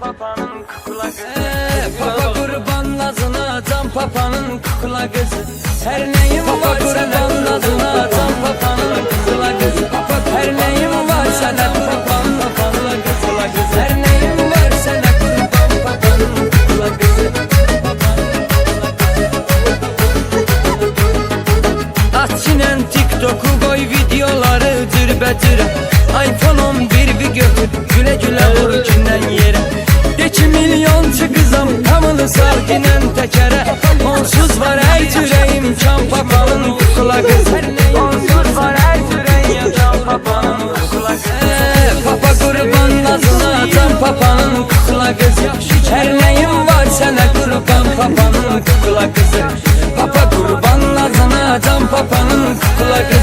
papanın kukla kızı. Papa kurban nazına can papanın kukla kızı. Her neyim var kurban nazına can papanın kukla kızı. Her neyim var sana kurban papanın kukla kızı. Her neyim var sana kurban papanın kukla kızı. Aç inen TikTok'u koy videoları cürbəcürə. iPhone 11 bir götür güle güle vur gündən yerə. 2 milyonçu qızam hamını sal ginən təkərə. Onsuz var hər cürə imkan papanın kukla qızı. Onsuz var hər cürə imkan papanın kukla qızı. Papa qurban nazına can papanın kukla qızı. Hər nəyim var sənə qurban papanın kukla qızı. Papa qurban nazına can papanın kukla qızı.